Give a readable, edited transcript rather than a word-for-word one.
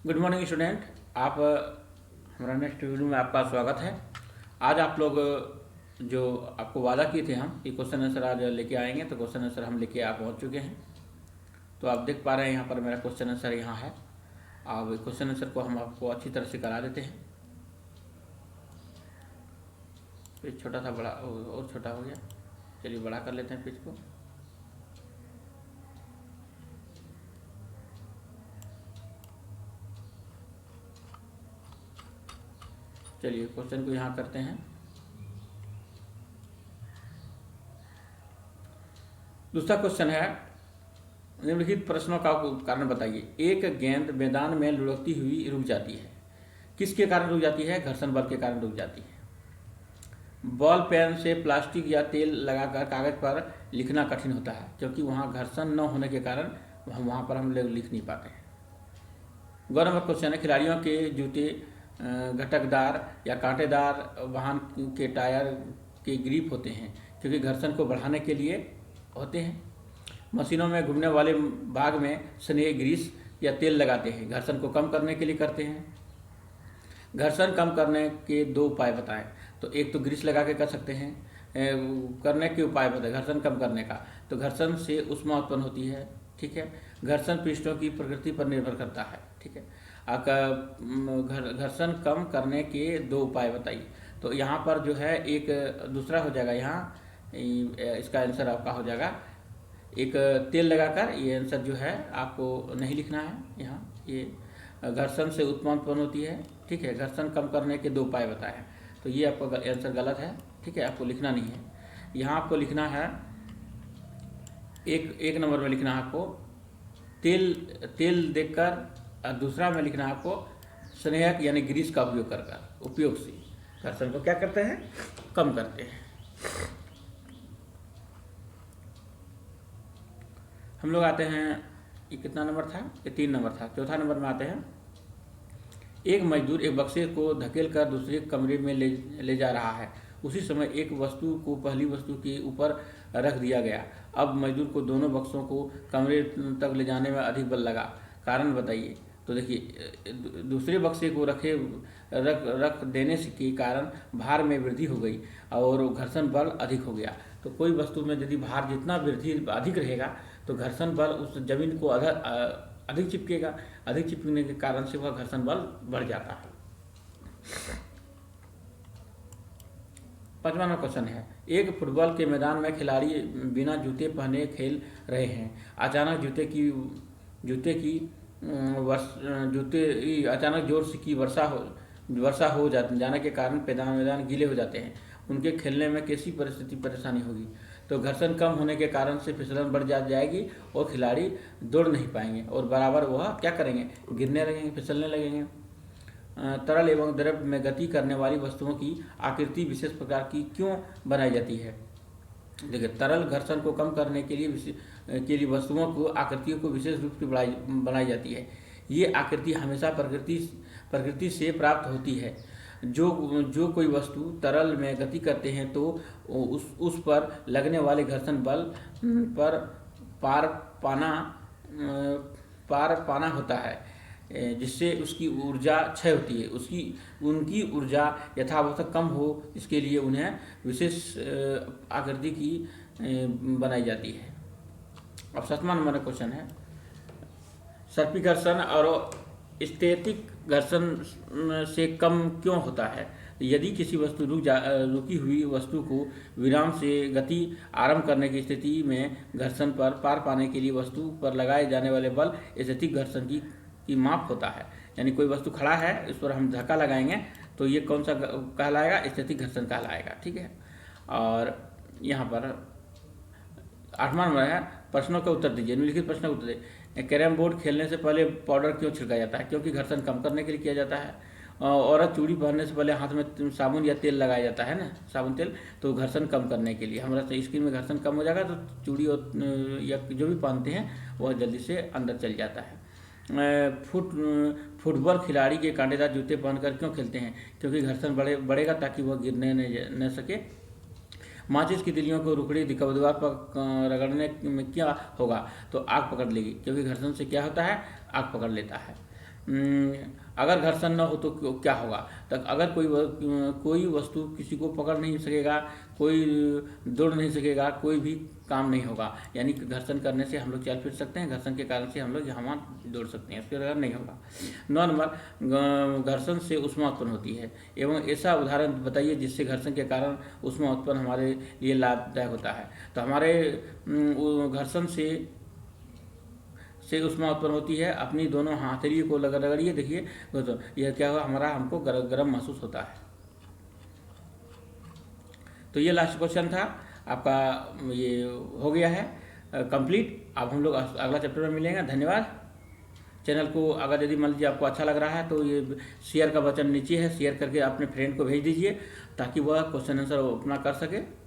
Good morning student. आप हमारा next video में आपका स्वागत है। आज आप लोग जो आपको वादा किए थे हम कि क्वेश्चन आंसर आज लेके आएंगे, तो क्वेश्चन आंसर हम लेके आप पहुंच चुके हैं। तो आप देख पा रहे हैं यहाँ पर मेरा क्वेश्चन आंसर यहाँ है। अब क्वेश्चन आंसर को हम आपको अच्छी तरह से करा देते हैं। पेज छोटा था, बड़ा और छोटा हो गया। चलिए बड़ा कर लेते हैं पेज को। चलिए क्वेश्चन को यहाँ करते हैं। दूसरा क्वेश्चन है, निम्नलिखित प्रश्नों का कारण बताइए। एक गेंद मैदान में लुढ़कती हुई रुक जाती है, किसके कारण रुक जाती है? घर्षण बल के कारण रुक जाती है। बॉल पेन से प्लास्टिक या तेल लगाकर कागज पर लिखना कठिन होता है, क्योंकि वहाँ घर्षण न होने के कारण वहाँ पर हम लोग लिख नहीं पाते हैं। गौ नंबर क्वेश्चन है, खिलाड़ियों के जूते घटकदार या कांटेदार वाहन के टायर के ग्रिप होते हैं, क्योंकि घर्षण को बढ़ाने के लिए होते हैं। मशीनों में घूमने वाले भाग में स्नेह ग्रीस या तेल लगाते हैं, घर्षण को कम करने के लिए करते हैं। घर्षण कम करने के दो उपाय बताएं। तो एक तो ग्रीस लगा के कर सकते हैं। करने के उपाय बताएं घर्षण कम करने का। तो घर्षण से ऊष्मा उत्पन्न होती है, ठीक है। घर्षण पृष्ठों की प्रकृति पर निर्भर करता है, ठीक है। घर्षण कम करने के दो उपाय बताइए। तो यहाँ पर जो है एक दूसरा हो जाएगा, यहाँ इसका आंसर आपका हो जाएगा एक तेल लगाकर। ये आंसर जो है आपको नहीं लिखना है यहाँ। ये घर्षण से उत्पन्न होती है, ठीक है। घर्षण कम करने के दो उपाय बताए हैं, तो ये आपका आंसर गलत है, ठीक है। आपको लिखना नहीं है। यहाँ आपको लिखना है एक नंबर में लिखना है आपको तेल देखकर। दूसरा में लिखना है आपको स्नेहक यानी ग्रीस का उपयोग से घर्षण को क्या करते हैं? कम करते हैं। हम लोग आते हैं, ये कितना नंबर था? ये 3 नंबर था। चौथा नंबर में आते हैं। एक मजदूर एक बक्से को धकेल कर दूसरे कमरे में ले जा रहा है। उसी समय एक वस्तु को पहली वस्तु के ऊपर रख दिया गया। अब मजदूर को दोनों बक्सों को कमरे तक ले जाने में अधिक बल लगा, कारण बताइए। तो देखिए, दूसरे बक्से को रख देने के कारण भार में वृद्धि हो गई और घर्षण बल अधिक हो गया। तो कोई वस्तु में यदि भार जितना वृद्धि अधिक रहेगा तो घर्षण बल उस जमीन को अधिक चिपकेगा। अधिक चिपकने के कारण से वह घर्षण बल बढ़ जाता है। 5वां नंबर क्वेश्चन है, एक फुटबॉल के मैदान में खिलाड़ी बिना जूते पहने खेल रहे हैं। अचानक अचानक जोर से की वर्षा हो जाने के कारण मैदान गीले हो जाते हैं। उनके खेलने में कैसी परेशानी होगी? तो घर्षण कम होने के कारण से फिसलन बढ़ जाएगी और खिलाड़ी दौड़ नहीं पाएंगे और बराबर वह क्या करेंगे? गिरने लगेंगे, फिसलने लगेंगे। तरल एवं द्रव में गति करने वाली वस्तुओं की आकृति विशेष प्रकार की क्यों बनाई जाती है? देखिए, तरल घर्षण को कम करने के लिए वस्तुओं को आकृतियों को विशेष रूप से बनाई जाती है। ये आकृति हमेशा प्रकृति से प्राप्त होती है। जो कोई वस्तु तरल में गति करते हैं तो उस पर लगने वाले घर्षण बल पर पार पाना होता है, जिससे उसकी ऊर्जा क्षय होती है। उनकी ऊर्जा यथावत कम हो, इसके लिए उन्हें विशेष आकृति की बनाई जाती है। अब 7वां नंबर का क्वेश्चन है, सर्पी घर्षण और स्थैतिक घर्षण से कम क्यों होता है? यदि किसी वस्तु रुकी हुई वस्तु को विराम से गति आरंभ करने की स्थिति में घर्षण पर पार पाने के लिए वस्तु पर लगाए जाने वाले बल स्थैतिक घर्षण की माप होता है। यानी कोई वस्तु खड़ा है, इस पर हम धक्का लगाएंगे तो ये कौन सा कहलाएगा? स्थैतिक घर्षण कहलाएगा, ठीक है। और यहाँ पर 8वां नंबर है, प्रश्नों का उत्तर दीजिए। निम्नलिखित प्रश्नों का उत्तर दीजिए। कैरम बोर्ड खेलने से पहले पाउडर क्यों छिड़का जाता है? क्योंकि घर्षण कम करने के लिए किया जाता है। औरत चूड़ी पहनने से पहले हाथ में साबुन या तेल लगाया जाता है ना, साबुन तेल, तो घर्षण कम करने के लिए। हमारा स्किन में घर्षण कम हो जाएगा तो चूड़ी और या जो भी पहनते हैं वह जल्दी से अंदर चल जाता है। फुटबॉल खिलाड़ी के कांटेदार जूते पहनकर क्यों खेलते हैं? क्योंकि घर्षण बढ़ेगा ताकि वह गिरने न सके। माचिस की तिलियों को रुकड़ी दीवार पर रगड़ने में क्या होगा? तो आग पकड़ लेगी, क्योंकि घर्षण से क्या होता है? आग पकड़ लेता है। अगर घर्षण न हो तो क्या होगा, तक अगर कोई वस्तु किसी को पकड़ नहीं सकेगा, कोई दौड़ नहीं सकेगा, कोई भी काम नहीं होगा। यानी कि घर्षण करने से हम लोग चल फिर सकते हैं, घर्षण के कारण से हम लोग यहाँ दौड़ सकते हैं, इसके अगर नहीं होगा। 9 नंबर, घर्षण से ऊष्मा उत्पन्न होती है, एवं ऐसा उदाहरण बताइए जिससे घर्षण के कारण ऊष्मा उत्पन्न हमारे लिए लाभदायक होता है। तो हमारे घर्षण से ऊष्मा उत्पन्न होती है। अपनी दोनों हथेलियों को रगड़िए, देखिए तो यह क्या हुआ, हमको गर्म महसूस होता है। तो ये लास्ट क्वेश्चन था आपका, ये हो गया है कंप्लीट। अब हम लोग अगला चैप्टर में मिलेंगे। धन्यवाद। चैनल को अगर यदि मान लीजिए आपको अच्छा लग रहा है तो ये शेयर का बटन नीचे है, शेयर करके अपने फ्रेंड को भेज दीजिए ताकि वह क्वेश्चन आंसर अपना कर सके।